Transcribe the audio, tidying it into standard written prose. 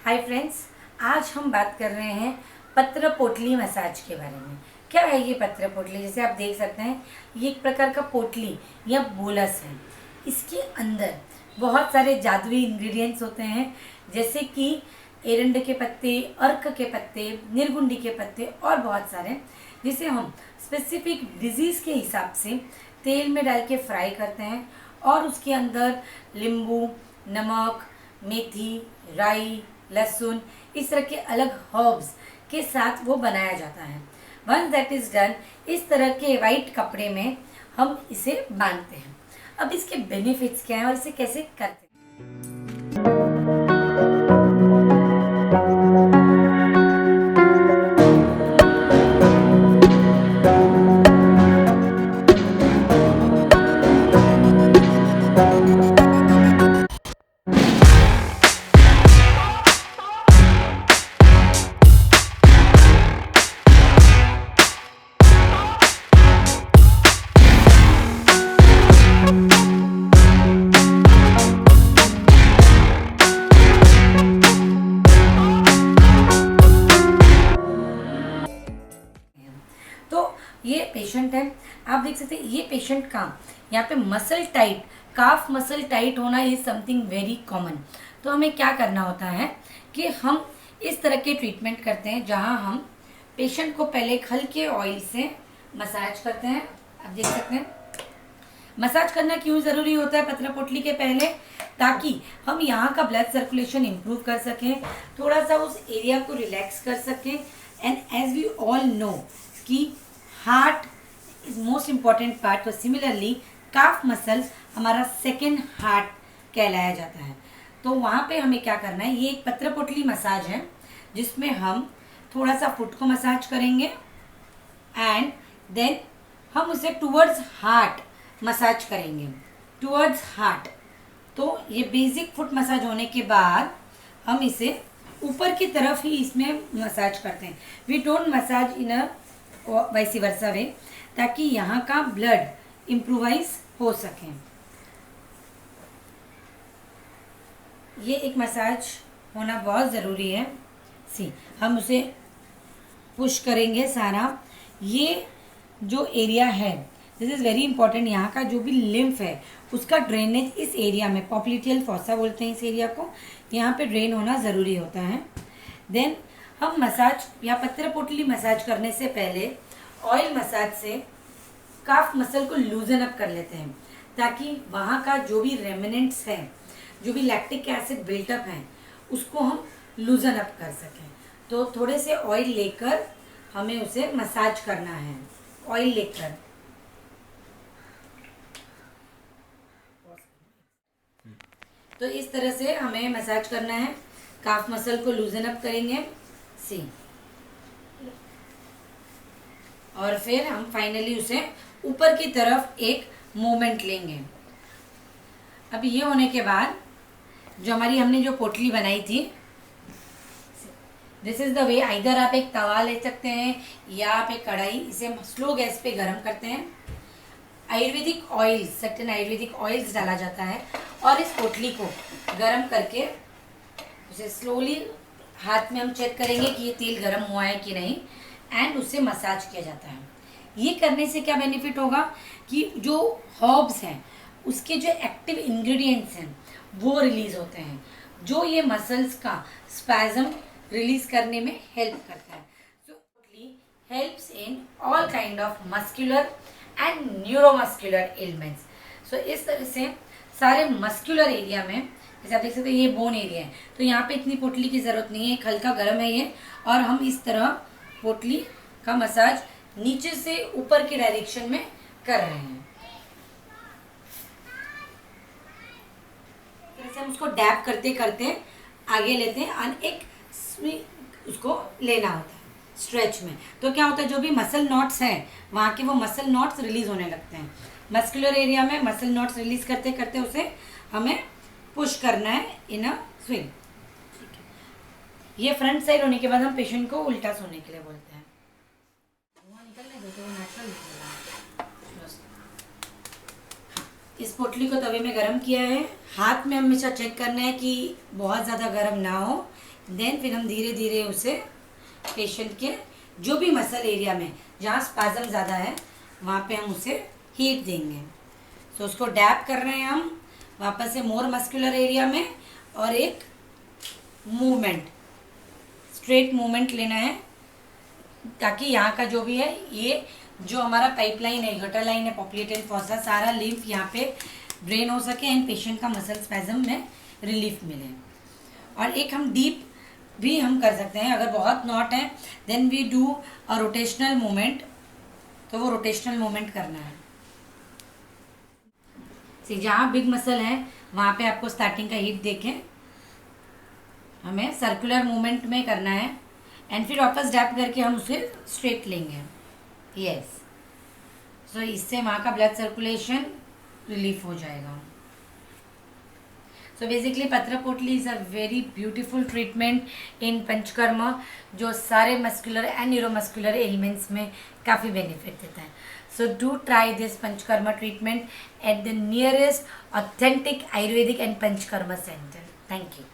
Hi friends, आज हम बात कर रहे हैं पत्र पोटली मसाज के बारे में। क्या है ये पत्र पोटली? जैसे आप देख सकते हैं, ये एक प्रकार का पोटली या बोलस है। इसके अंदर बहुत सारे जादुई इंग्रेडिएंट्स होते हैं, जैसे कि एरंड के पत्ते, अर्क के पत्ते, निर्गुंडी के पत्ते और बहुत सारे, जिसे हम स्पेसिफिक डिजीज़ के हिसाब से तेल में डाल के फ्राई करते हैं और उसके अंदर नींबू, नमक, मेथी, राई, लहसुन, इस तरह के अलग हर्ब्स के साथ वो बनाया जाता है। वंस दैट इज डन, इस तरह के वाइट कपड़े में हम इसे बांधते हैं। अब इसके बेनिफिट्स क्या हैं और इसे कैसे करते हैं? तो ये पेशेंट है, आप देख सकते हैं, ये पेशेंट का यहाँ पे muscle tight, calf muscle tight होना इज समथिंग वेरी कॉमन। तो हमें क्या करना होता है कि हम इस तरह के ट्रीटमेंट करते हैं, जहाँ हम पेशेंट को पहले एक हल्के ऑयल से मसाज करते हैं। आप देख सकते हैं, मसाज करना क्यों ज़रूरी होता है पत्र पोटली के पहले, ताकि हम यहाँ का ब्लड सर्कुलेशन इम्प्रूव कर सकें, थोड़ा सा उस एरिया को रिलैक्स कर सकें। And as we all know कि heart is most important part, तो सिमिलरली काफ मसल हमारा सेकेंड हार्ट कहलाया जाता है। तो वहाँ पे हमें क्या करना है, ये एक पत्र पोटली मसाज है जिसमें हम थोड़ा सा फुट को मसाज करेंगे एंड देन हम उसे टूवर्ड्स हार्ट मसाज करेंगे, टूवर्ड्स हार्ट। तो ये बेसिक फुट मसाज होने के बाद हम इसे ऊपर की तरफ ही इसमें मसाज करते हैं। We don't massage in a vice versa way, ताकि यहाँ का ब्लड इम्प्रूवाइज हो सके। ये एक मसाज होना बहुत ज़रूरी है। हम उसे पुश करेंगे सारा। ये जो एरिया है, दिस इज़ वेरी इंपॉर्टेंट। यहाँ का जो भी लिम्फ है उसका ड्रेनेज इस एरिया में, पॉप्लिटियल फॉसा बोलते हैं इस एरिया को, यहाँ पे ड्रेन होना ज़रूरी होता है। देन हम मसाज या पत्र पोटली मसाज करने से पहले ऑयल मसाज से काफ मसल को लूजन अप कर लेते हैं, ताकि वहाँ का जो भी रेमिनेंट्स हैं, जो भी लैक्टिक एसिड बिल्टअप हैं, उसको हम लूजन अप कर सकें। तो थोड़े से ऑयल लेकर हमें उसे मसाज करना है। ऑयल लेकर तो इस तरह से हमें मसाज करना है, काफ मसल को लूजन अप करेंगे। और फिर हम फाइनली उसे ऊपर की तरफ एक मूवमेंट लेंगे। अब ये होने के बाद जो हमने जो पोटली बनाई थी, दिस इज द वे। इधर आप एक तवा ले सकते हैं या आप एक कढ़ाई, इसे स्लो गैस पे गरम करते हैं। Ayurvedic oil, certain Ayurvedic oils डाला जाता है और इस पोटली को गरम करके उसे स्लोली हाथ में हम चेक करेंगे कि ये तेल गरम हुआ है कि नहीं, एंड उससे मसाज किया जाता है। ये करने से क्या बेनिफिट होगा कि जो हर्ब्स हैं उसके जो एक्टिव इंग्रेडिएंट्स हैं वो रिलीज होते हैं, जो ये मसल्स का स्पैज़म रिलीज करने में हेल्प करता है। So potli helps in all kind of muscular and neuromuscular elements. So इस तरह से सारे मस्कुलर एरिया में, जैसे आप देख सकते हैं ये बोन एरिया है, तो यहाँ पे इतनी पोटली की ज़रूरत नहीं है, एक हल्का गर्म है ये, और हम इस तरह पोटली का मसाज नीचे से ऊपर के डायरेक्शन में कर रहे हैं। जैसे हम उसको डैप करते करते आगे लेते हैं और एक उसको लेना होता है स्ट्रेच में। तो क्या होता है, जो भी मसल नॉट्स हैं वहाँ के वो मसल नॉट्स रिलीज होने लगते हैं। मस्कुलर एरिया में मसल नॉट्स रिलीज करते करते उसे हमें पुश करना है इन अ स्विंग। ये फ्रंट साइड होने के बाद हम पेशेंट को उल्टा सोने के लिए बोलते हैं। इस पोटली को तवे में गरम किया है। हाथ में हमेशा चेक करना है कि बहुत ज़्यादा गरम ना हो, देन फिर हम धीरे धीरे उसे पेशेंट के जो भी मसल एरिया में जहाँ स्पाज्म ज़्यादा है वहाँ पे हम उसे हीट देंगे। तो उसको डैप कर रहे हैं हम वापस से मोर मस्कुलर एरिया में, और एक मूवमेंट, स्ट्रेट मूवमेंट लेना है ताकि यहाँ का जो भी है, ये जो हमारा पाइपलाइन है, गटर लाइन है, पॉप्युलेटेड फॉसा, सारा लिम्फ यहाँ पे ड्रेन हो सके एंड पेशेंट का मसल स्पैज्म में रिलीफ मिले। और एक हम डीप भी हम कर सकते हैं, अगर बहुत नॉट है then we do a rotational movement, तो वो रोटेशनल मूवमेंट करना है। जहाँ बिग मसल है वहाँ पे आपको स्टार्टिंग का हीट देखें, हमें सर्कुलर मूवमेंट में करना है एंड फिर वापस डैप करके हम उसे स्ट्रेट लेंगे। यस, सो इससे वहाँ का ब्लड सर्कुलेशन रिलीफ हो जाएगा। सो बेसिकली पत्र पोटली is a very beautiful treatment इन पंचकर्मा, जो सारे मस्कुलर एंड न्यूरोमस्कुलर एलिमेंट्स में काफ़ी बेनिफिट देता है। So do try this panchakarma treatment at the nearest authentic Ayurvedic and panchakarma centre. Thank you.